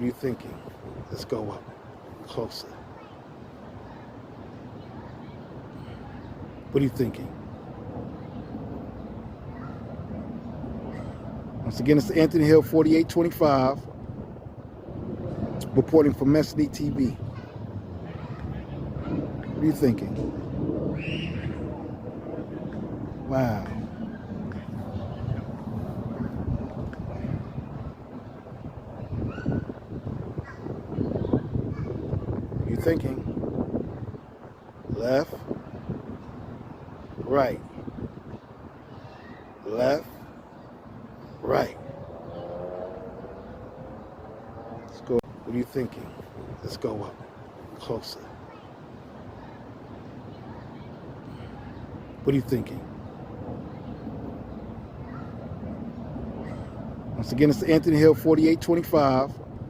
What are you thinking? Let's go up closer. What are you thinking? Once again, it's Anthony Hill, 4825, reporting from Mesny TV. What are you thinking? Wow. What are you thinking? Left, right, left, right. Let's go. What are you thinking? Let's go up closer. What are you thinking? Once again, it's Anthony Hill, 4825,